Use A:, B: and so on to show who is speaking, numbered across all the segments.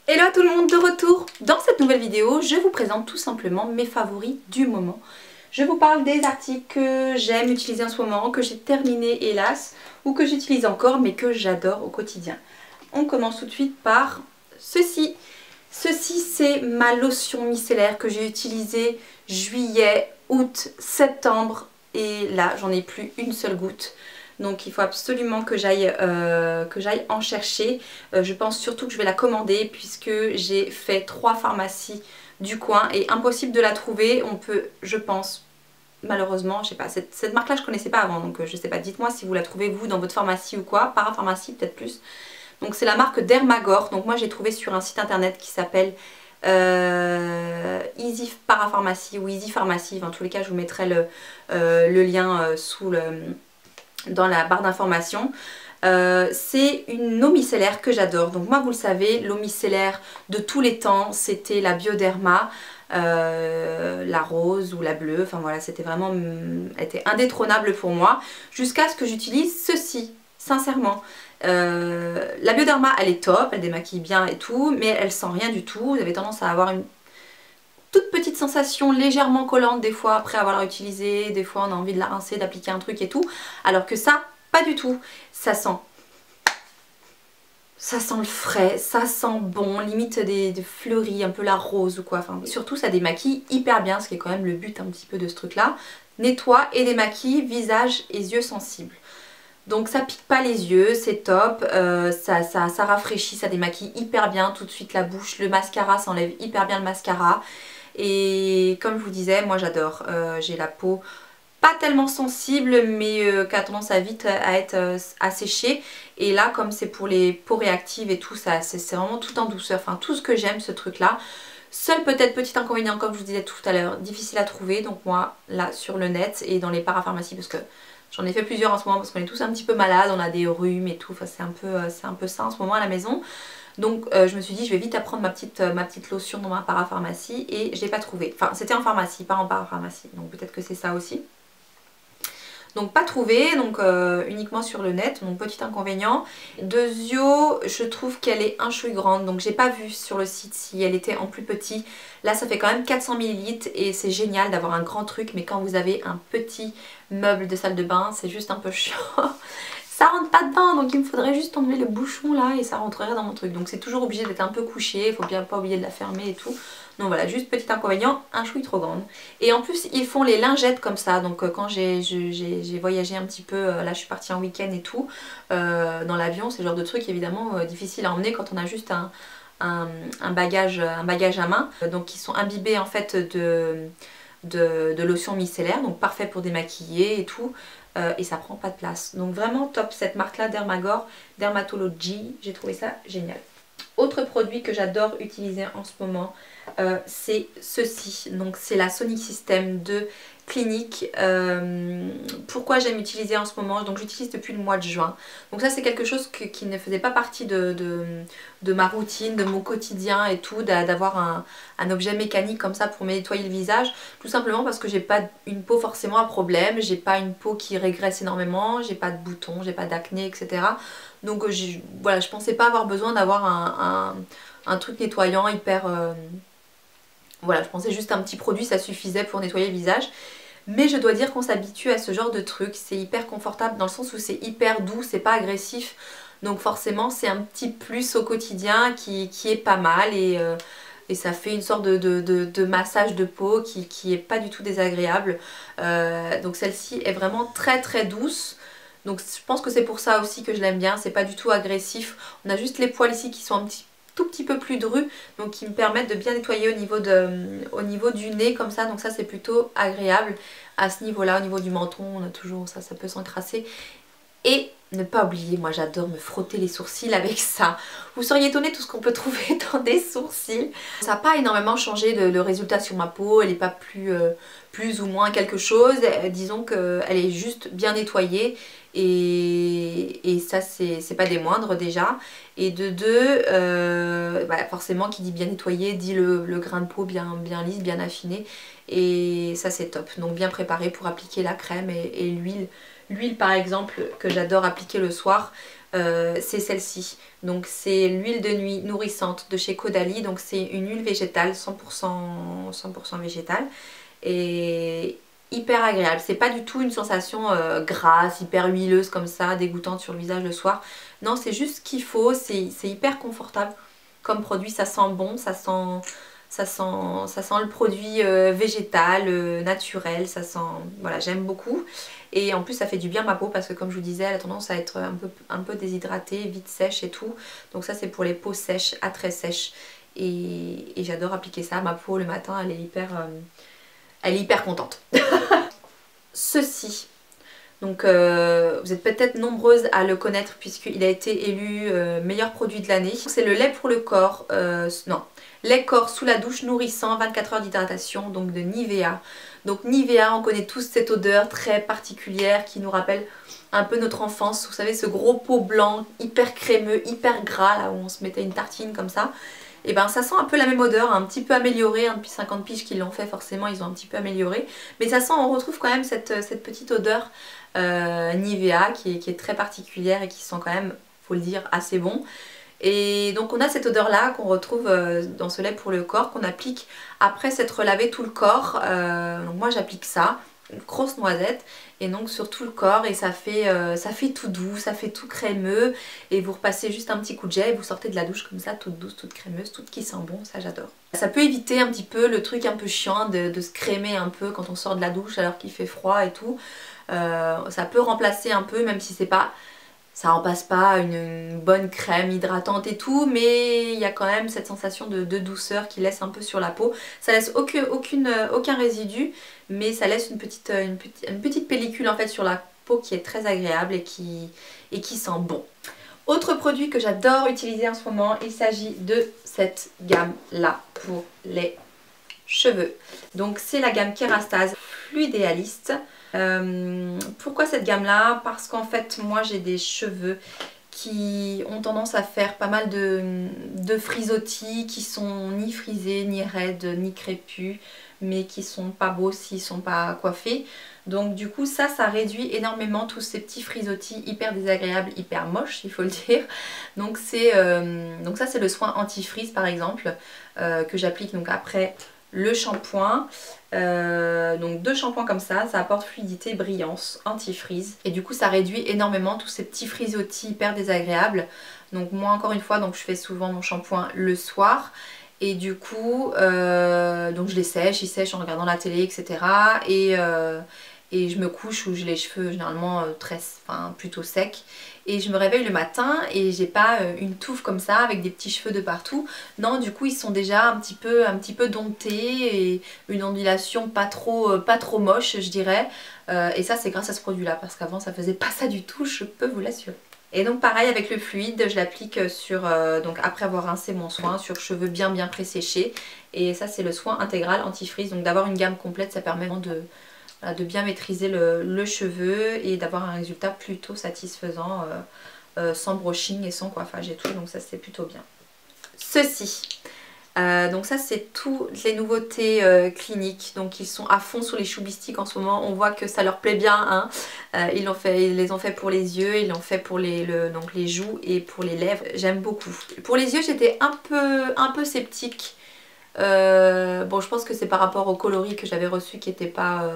A: Hello à tout le monde, de retour. Dans cette nouvelle vidéo, je vous présente tout simplement mes favoris du moment. Je vous parle des articles que j'aime utiliser en ce moment, que j'ai terminé hélas, ou que j'utilise encore mais que j'adore au quotidien. On commence tout de suite par ceci. Ceci, c'est ma lotion micellaire que j'ai utilisée juillet, août, septembre et là j'en ai plus une seule goutte. Donc il faut absolument que j'aille en chercher. Je pense surtout que je vais la commander puisque j'ai fait 3 pharmacies du coin et impossible de la trouver. On peut, je pense, malheureusement, je sais pas, cette marque là je connaissais pas avant, donc je sais pas, dites moi si vous la trouvez vous dans votre pharmacie ou quoi, parapharmacie peut-être plus. Donc c'est la marque Dermagor, donc moi j'ai trouvé sur un site internet qui s'appelle Easy Parapharmacie ou Easy Pharmacie. En tous les cas je vous mettrai le lien dans la barre d'information. C'est une eau micellaire que j'adore. Donc moi vous le savez, l'eau micellaire de tous les temps c'était la Bioderma, la rose ou la bleue, enfin voilà, c'était vraiment, elle était indétrônable pour moi jusqu'à ce que j'utilise ceci, sincèrement. La Bioderma elle est top, elle démaquille bien et tout, mais elle sent rien du tout. Vous avez tendance à avoir une toute petite sensation légèrement collante des fois après avoir utilisé, des fois on a envie de la rincer, d'appliquer un truc et tout, alors que ça, pas du tout. Ça sent le frais, ça sent bon, limite des fleuris, un peu la rose ou quoi. Enfin, surtout ça démaquille hyper bien, ce qui est quand même le but un petit peu de ce truc là. Nettoie et démaquille visage et yeux sensibles. Donc ça pique pas les yeux, c'est top, ça rafraîchit, ça démaquille hyper bien tout de suite la bouche. Le mascara, ça enlève hyper bien le mascara. Et comme je vous disais, moi j'adore. J'ai la peau pas tellement sensible mais qui a tendance à vite à être asséchée. Et là comme c'est pour les peaux réactives et tout, c'est vraiment tout en douceur. Enfin tout ce que j'aime ce truc là. Seul peut-être petit inconvénient comme je vous disais tout à l'heure, difficile à trouver. Donc moi là sur le net et dans les parapharmacies parce que j'en ai fait plusieurs en ce moment parce qu'on est tous un petit peu malades, on a des rhumes et tout. Enfin c'est un peu ça en ce moment à la maison. Donc je me suis dit je vais vite apprendre ma petite lotion dans ma parapharmacie et je l'ai pas trouvé. Enfin c'était en pharmacie, pas en parapharmacie. Donc peut-être que c'est ça aussi. Donc pas trouvé, donc uniquement sur le net, mon petit inconvénient. Deuxio, je trouve qu'elle est un chouï grande, donc j'ai pas vu sur le site si elle était en plus petit. Là ça fait quand même 400 ml et c'est génial d'avoir un grand truc, mais quand vous avez un petit meuble de salle de bain, c'est juste un peu chiant. Ça rentre pas dedans, donc il me faudrait juste enlever le bouchon là et ça rentrerait dans mon truc. Donc c'est toujours obligé d'être un peu couché, il faut bien pas oublier de la fermer et tout. Donc voilà, juste petit inconvénient, un chouï trop grande. Et en plus ils font les lingettes comme ça, donc quand j'ai voyagé un petit peu, là je suis partie en week-end et tout, dans l'avion, c'est le genre de truc évidemment difficile à emmener quand on a juste un bagage à main. Donc ils sont imbibés en fait de lotion micellaire, donc parfait pour démaquiller et tout. Et ça prend pas de place. Donc vraiment top cette marque là, Dermagor, Dermatology, j'ai trouvé ça génial. Autre produit que j'adore utiliser en ce moment, c'est ceci. Donc c'est la Sonic System de Clinique. Pourquoi j'aime utiliser en ce moment? Donc j'utilise depuis le mois de juin. Donc ça c'est quelque chose qui ne faisait pas partie de ma routine, de mon quotidien et tout, d'avoir un objet mécanique comme ça pour me nettoyer le visage. Tout simplement parce que j'ai pas une peau forcément à problème, j'ai pas une peau qui régresse énormément, j'ai pas de boutons, j'ai pas d'acné, etc. Donc voilà, je pensais pas avoir besoin d'avoir un truc nettoyant hyper... voilà, je pensais juste un petit produit, ça suffisait pour nettoyer le visage. Mais je dois dire qu'on s'habitue à ce genre de truc, c'est hyper confortable dans le sens où c'est hyper doux, c'est pas agressif. Donc forcément c'est un petit plus au quotidien qui est pas mal et ça fait une sorte de massage de peau qui est pas du tout désagréable. Donc celle-ci est vraiment très très douce. Donc je pense que c'est pour ça aussi que je l'aime bien, c'est pas du tout agressif. On a juste les poils ici qui sont tout petit peu plus drus, donc qui me permettent de bien nettoyer au niveau du nez comme ça. Donc ça c'est plutôt agréable à ce niveau là. Au niveau du menton on a toujours ça, ça peut s'encrasser. Et ne pas oublier, moi j'adore me frotter les sourcils avec ça. Vous seriez étonné tout ce qu'on peut trouver dans des sourcils. Ça n'a pas énormément changé le résultat sur ma peau, elle n'est pas plus ou moins quelque chose. Disons qu'elle est juste bien nettoyée et ça c'est pas des moindres déjà. Et de deux, bah forcément qui dit bien nettoyé dit le grain de peau bien lisse, bien affiné. Et ça c'est top. Donc bien préparé pour appliquer la crème et l'huile. L'huile par exemple que j'adore appliquer le soir, c'est celle-ci. Donc c'est l'huile de nuit nourrissante de chez Caudalie. Donc c'est une huile végétale, 100% végétale. Et hyper agréable. C'est pas du tout une sensation grasse, hyper huileuse comme ça, dégoûtante sur le visage le soir. Non, c'est juste ce qu'il faut. C'est hyper confortable comme produit. Ça sent bon, ça sent le produit végétal, naturel, ça sent, voilà, j'aime beaucoup. Et en plus ça fait du bien à ma peau parce que comme je vous disais, elle a tendance à être un peu déshydratée, vite sèche et tout. Donc ça c'est pour les peaux sèches à très sèches. Et j'adore appliquer ça à ma peau le matin, elle est hyper contente. Ceci. Donc vous êtes peut-être nombreuses à le connaître puisqu'il a été élu meilleur produit de l'année. C'est le lait pour le corps, lait corps sous la douche nourrissant, 24 heures d'hydratation, donc de Nivea. Donc Nivea, on connaît tous cette odeur très particulière qui nous rappelle un peu notre enfance. Vous savez, ce gros pot blanc, hyper crémeux, hyper gras, là où on se mettait une tartine comme ça. Et ben ça sent un peu la même odeur, un petit peu améliorée, hein, depuis 50 piges qu'ils l'ont fait forcément, ils ont un petit peu amélioré. Mais ça sent, on retrouve quand même cette petite odeur Nivea qui est très particulière et qui sent quand même, faut le dire, assez bon. Et donc on a cette odeur là qu'on retrouve dans ce lait pour le corps qu'on applique après s'être lavé tout le corps. Donc moi j'applique ça, une grosse noisette, et donc sur tout le corps, et ça fait tout doux, ça fait tout crémeux, et vous repassez juste un petit coup de gel et vous sortez de la douche comme ça, toute douce, toute crémeuse, toute qui sent bon, ça j'adore. Ça peut éviter un petit peu le truc un peu chiant de se crémer un peu quand on sort de la douche alors qu'il fait froid et tout. Ça peut remplacer un peu, même si c'est pas... Ça remplace pas une bonne crème hydratante et tout, mais il y a quand même cette sensation de douceur qui laisse un peu sur la peau. Ça laisse aucun résidu, mais ça laisse une petite pellicule en fait sur la peau qui est très agréable et qui sent bon. Autre produit que j'adore utiliser en ce moment, il s'agit de cette gamme là pour les cheveux. Donc c'est la gamme Kérastase Fluidéaliste. Pourquoi cette gamme là? Parce qu'en fait moi j'ai des cheveux qui ont tendance à faire pas mal de frisottis qui sont ni frisés, ni raides, ni crépus, mais qui sont pas beaux s'ils sont pas coiffés. Donc du coup ça réduit énormément tous ces petits frisottis hyper désagréables, hyper moches il faut le dire. Donc ça c'est le soin anti-frizz par exemple que j'applique donc après le shampoing. Donc 2 shampoings comme ça apporte fluidité, brillance, anti-frizz. Et du coup ça réduit énormément tous ces petits frisottis hyper désagréables. Donc moi encore une fois, donc je fais souvent mon shampoing le soir. Et du coup, donc je les sèche, ils sèchent en regardant la télé, etc. Et je me couche où j'ai les cheveux généralement plutôt secs. Et je me réveille le matin et j'ai pas une touffe comme ça avec des petits cheveux de partout. Non, du coup ils sont déjà un petit peu domptés et une ondulation pas trop moche je dirais. Et ça c'est grâce à ce produit là parce qu'avant ça faisait pas ça du tout, je peux vous l'assurer. Et donc pareil avec le fluide, je l'applique sur, donc après avoir rincé mon soin, sur cheveux bien pré-séchés. Et ça c'est le soin intégral anti-frizz. Donc d'avoir une gamme complète ça permet vraiment de bien maîtriser le cheveu et d'avoir un résultat plutôt satisfaisant sans brushing et sans coiffage et tout, donc ça c'est plutôt bien. Ceci, donc ça c'est toutes les nouveautés cliniques, donc ils sont à fond sur les choubistiques en ce moment, on voit que ça leur plaît bien, hein. Ils les ont fait pour les yeux, ils l'ont fait pour donc les joues et pour les lèvres, j'aime beaucoup. Pour les yeux j'étais un peu sceptique. Bon je pense que c'est par rapport au coloris que j'avais reçu qui était pas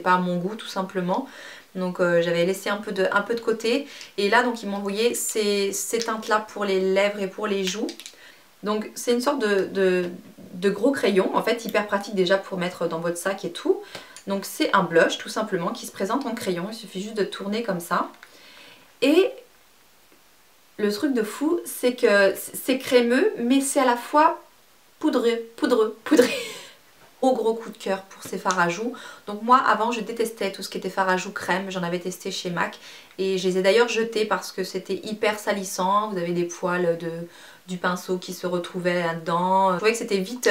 A: à mon goût tout simplement. Donc j'avais laissé un peu de côté. Et là donc ils m'ont envoyé ces teintes là pour les lèvres et pour les joues. Donc c'est une sorte de gros crayon en fait, hyper pratique déjà pour mettre dans votre sac et tout. Donc c'est un blush tout simplement qui se présente en crayon, il suffit juste de tourner comme ça. Et le truc de fou c'est que c'est crémeux mais c'est à la fois poudreux. Gros coup de cœur pour ces fards à joues. Donc moi avant je détestais tout ce qui était fard à joues crème, j'en avais testé chez MAC et je les ai d'ailleurs jetés parce que c'était hyper salissant, vous avez des poils du pinceau qui se retrouvaient là-dedans. Je trouvais que c'était vite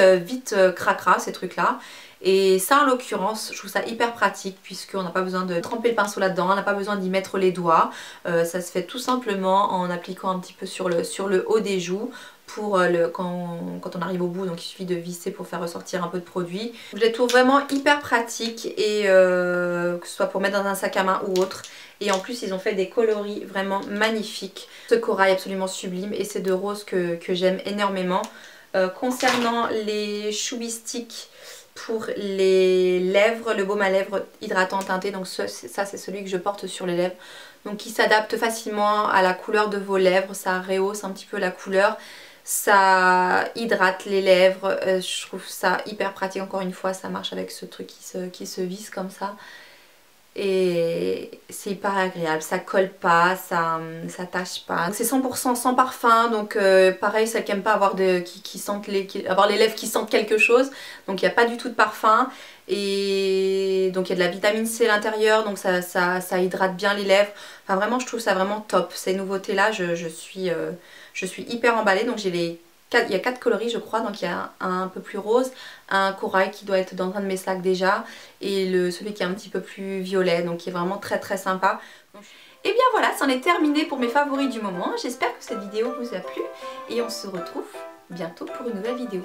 A: cracra ces trucs là. Et ça en l'occurrence je trouve ça hyper pratique puisqu'on n'a pas besoin de tremper le pinceau là-dedans, on n'a pas besoin d'y mettre les doigts. Ça se fait tout simplement en appliquant un petit peu sur le haut des joues. Pour quand on arrive au bout, donc il suffit de visser pour faire ressortir un peu de produit. Je les trouve vraiment hyper pratiques et que ce soit pour mettre dans un sac à main ou autre. Et en plus ils ont fait des coloris vraiment magnifiques. Ce corail absolument sublime et c'est de rose que j'aime énormément. Concernant les Chubby Stick pour les lèvres, le baume à lèvres hydratant teinté, donc ça c'est celui que je porte sur les lèvres. Donc qui s'adapte facilement à la couleur de vos lèvres, ça rehausse un petit peu la couleur. Ça hydrate les lèvres, je trouve ça hyper pratique, encore une fois ça marche avec ce truc qui se visse comme ça. Et c'est hyper agréable, ça colle pas, ça tâche pas. C'est 100% sans parfum, donc pareil, celles qui n'aiment pas avoir, avoir les lèvres qui sentent quelque chose, donc il n'y a pas du tout de parfum. Et donc il y a de la vitamine C à l'intérieur, donc ça hydrate bien les lèvres. Enfin vraiment je trouve ça vraiment top, ces nouveautés là je suis hyper emballée. Donc j'ai il y a 4 coloris je crois, donc il y a un peu plus rose, un corail qui doit être dans un de mes sacs déjà, et celui qui est un petit peu plus violet, donc qui est vraiment très très sympa. Et bien voilà, c'en est terminé pour mes favoris du moment. J'espère que cette vidéo vous a plu et on se retrouve bientôt pour une nouvelle vidéo.